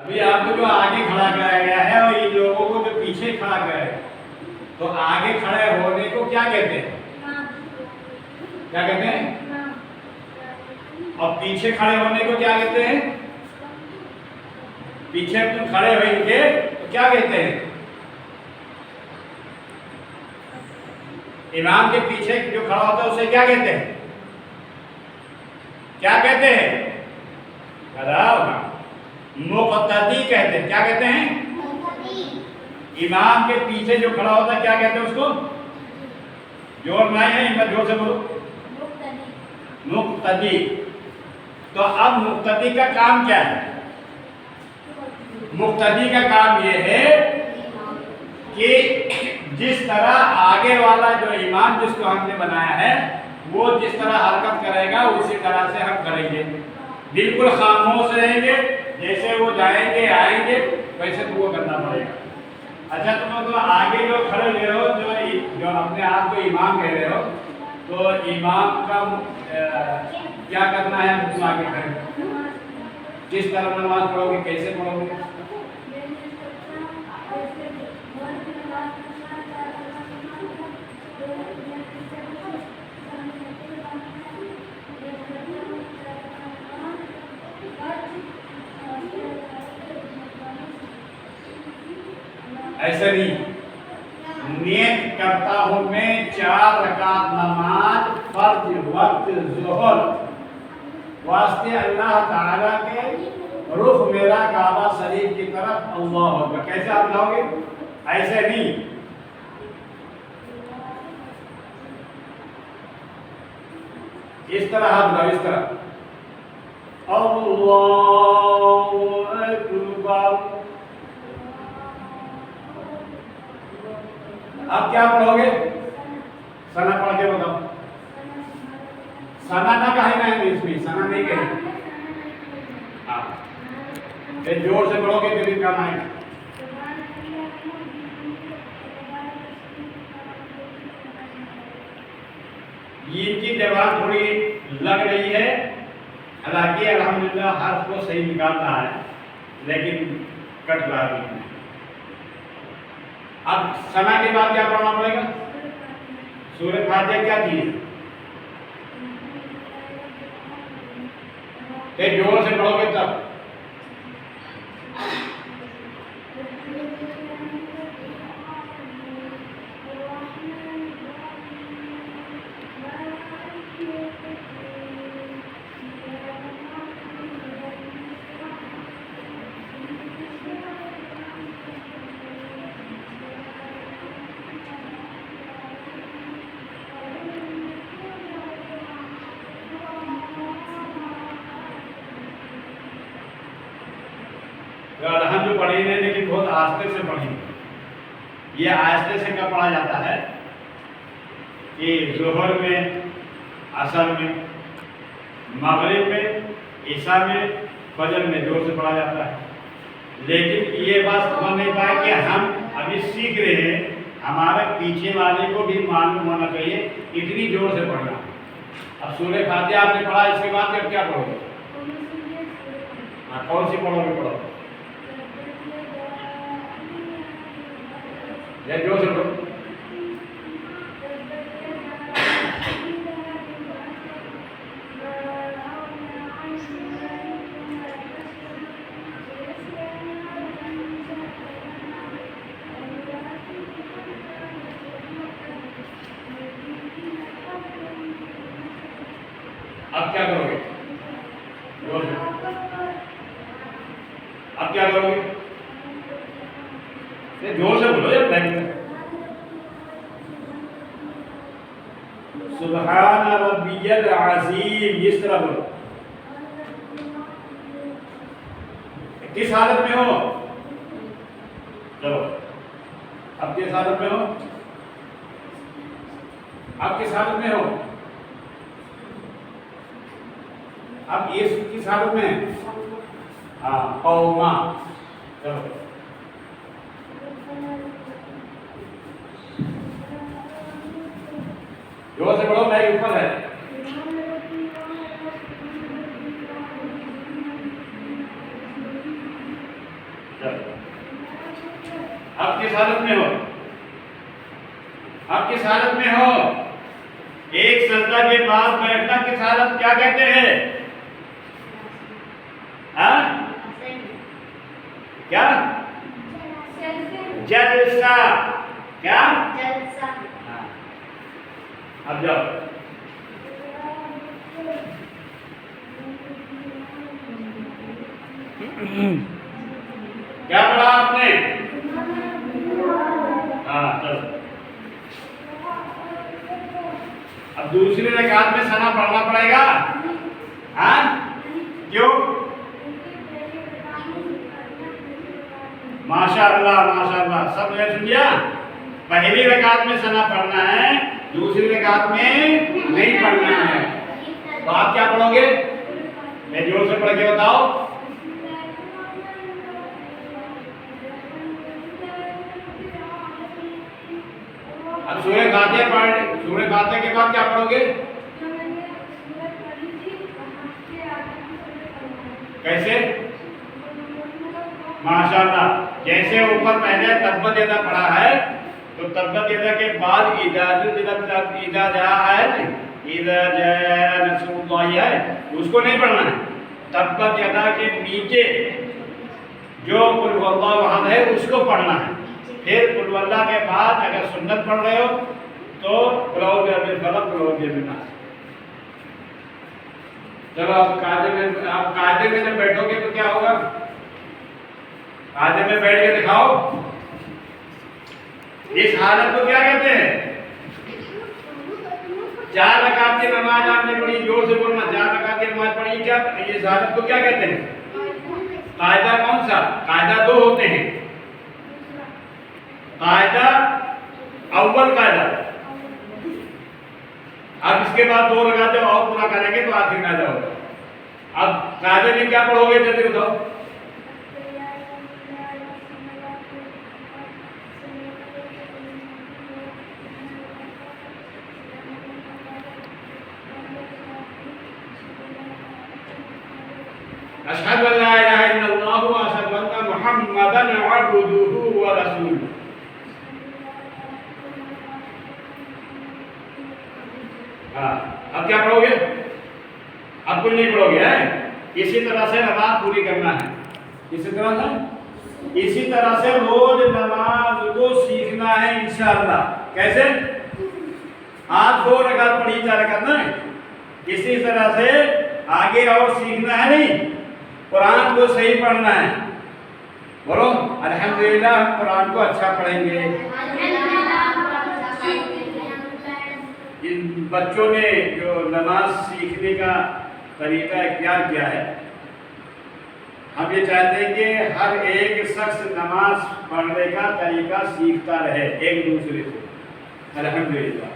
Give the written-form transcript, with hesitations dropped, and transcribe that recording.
ابھی آپ کو جو آگے کھڑا کرایا گیا ہے اور ان لوگوں کو جو پیچھے کھڑا کرے تو آگے کھڑے ہونے کو کیا کہتے ہیں؟ کیا کہتے ہیں؟ اور پیچھے کھڑے ہونے کو کیا کہتے ہیں؟ پیچھے تم کھڑے ہوئیں گے تو کیا کہتے ہیں؟ امام کے پیچھے جو کھڑا ہوتا ہے اسے کیا کہتے ہیں؟ کیا کہتے ہیں؟ مقتدی کہتے ہیں۔ کیا کہتے ہیں؟ امام کے پیچھے جو کھڑا ہوتا ہے کیا کہتے ہیں اس کو؟ جوڑ نہیں ہے، ان کا جوڑ سے بولو۔ مقتدی۔ تو اب مقتدی کا کام کیا ہے؟ مقتدی کا کام یہ ہے کہ جس طرح آگے والا جو امام جس کو ہم نے بنایا ہے وہ جس طرح حرکت کرے گا اسی طرح سے ہم کریں گے، بالکل خاموش رہیں گے، جیسے وہ جائیں گے آئیں گے ویسے تو وہ کرنا پڑے گا۔ اچھا تم تو آگے جو کھڑے ہوئے ہو جو اپنے آپ کو امام کہہ رہے ہو تو امام کا کیا کرنا ہے؟ تم آگے کھڑے کس طرح نماز پڑھو گے، کیسے پڑھو گے؟ ایسے نہیں، نیت کرتا ہوں میں 4 رکعت نماز فرض وقت ظہر واسطے اللہ تعالیٰ کے رخ میرا کعبہ شریف کی طرف اللہ اکبر۔ کیسے آپ لاؤ گے؟ ایسے نہیں، اس طرح ہاتھ لاؤ، اس طرح اللہ اکبر۔ اب کیا پڑھو گے؟ سنا پڑھ کے بتاؤ۔ سنا نہ کہیں گے انگلش میں، سنا نہیں کہیں، ہاں جوڑ سے پڑھو گے کبھی کام آئے گا۔ یہ کی زبان تھوڑی لگ رہی ہے، حالانکہ الحمدللہ حرف کو صحیح نکالتا ہے لیکن کٹ رہا ہے۔ اب سنا کے بعد کیا پڑھنا پڑے گا؟ سورہ فاتحہ کیا چیز ہے؟ کہ جوڑ سے پڑھو گے تب۔ ہم جو پڑھیں گے لیکن بہت آہستہ سے پڑھیں گے۔ یہ آہستہ سے کیا پڑھا جاتا ہے کہ ظہر میں، عصر میں، مغرب میں، عشاء میں، فجر میں زور سے پڑھا جاتا ہے۔ لیکن یہ بات سمجھ نہیں پائے کہ ہم ابھی سیکھ رہے ہیں، ہمارے پیچھے والے کو بھی معلوم ہونا چاہیے اتنی زور سے پڑھنا۔ اب سورہ فاتحہ آپ نے پڑھا، اس کے بعد پھر کیا پڑھو گے؟ کون سی پڑھو گے؟ پڑھو یا جو سے پڑھو۔ اب کیا کرو گے؟ اب کیا کرو گے؟ جوڑ سے بولو یا بلینک میں؟ سبحان ربی العظیم، اس طرح بولو۔ کس حالت میں ہو؟ چلو اب کس حالت میں ہو؟ اب کس حالت میں ہو؟ اب یہ کس حالت میں ہے؟ ہاں قوما۔ چلو جو سے بڑھو، میں اوپر ہے۔ اب کس حالت میں ہو؟ اب کس حالت میں ہو؟ ایک سجدہ کے بعد بیٹھنا کس حالت کیا کہتے ہیں؟ کیا؟ جلسہ. کیا؟ جلسہ. اب جاؤ. کیا پڑھا آپ نے؟ ہاں چلو. اب دوسری رکعت میں ثنا پڑھنا پڑے گا. ہاں کیوں؟ ماشاء اللہ سب نے سن لیا. پہلی رکعت میں ثنا پڑھنا ہے, دوسری رکعت میں نہیں پڑھنا ہے. تو آپ کیا پڑھو گے؟ میں جوڑ سے پڑھ کے بتاؤ. اب سورہ فاتحہ کے بعد کیا پڑھو گے؟ کیسے؟ ماشاءاللہ. جیسے اوپر پہلے تبت یدا پڑھا ہے تو تبت یدا کے بعد اذا جاء نصر اللہ ہے, اس کو نہیں پڑھنا ہے. تبت یدا کے نیچے جو قل هو اللہ احد ہے اس کو پڑھنا ہے. پھر قل هو اللہ کے بعد اگر سنت پڑھ رہے ہو تو قل اعوذ برب الفلق قل اعوذ برب الناس. جب آپ قاعدے میں جب بیٹھو گے تو کیا ہوگا؟ قاعدے میں بیٹھ کے دکھاؤ. اس حالت کو کیا کہتے ہیں؟ 4 رکعت کی نماز آپ نے پڑھی, جوڑ سے بولنا. 4 رکعت کی نماز پڑھی, کیا اس حالت کو کیا کہتے ہیں؟ قاعدہ کون سا؟ قاعدہ 2 ہوتے ہیں. قاعدہ اول قاعدہ. اب اس کے بعد 2 رکعت جب اور پورا کریں گے تو آخر قاعدہ ہوگا. اب قاعدے میں کیا پڑھو گے جلدی بتاؤ. اشہد ان لا الہ الا اللہ و اشہد ان محمدا عبدہ و رسولہ. اب کیا پڑھو گے؟ اب کچھ نہیں پڑھو گے. اسی طرح سے نماز پوری کرنا ہے. اسی طرح سے روز نماز کو سیکھنا ہے انشاءاللہ. کیسے؟ آج 2 رکعت پڑھی 4 رکعت نہ. اسی طرح سے آگے اور سیکھنا ہے. نہیں, قرآن کو صحیح پڑھنا ہے. بولو الحمدللہ. ہم قرآن کو اچھا پڑھیں گے. ان بچوں نے جو نماز سیکھنے کا طریقہ اختیار کیا ہے, ہم یہ چاہتے ہیں کہ ہر ایک شخص نماز پڑھنے کا طریقہ سیکھتا رہے ایک دوسرے سے. الحمدللہ.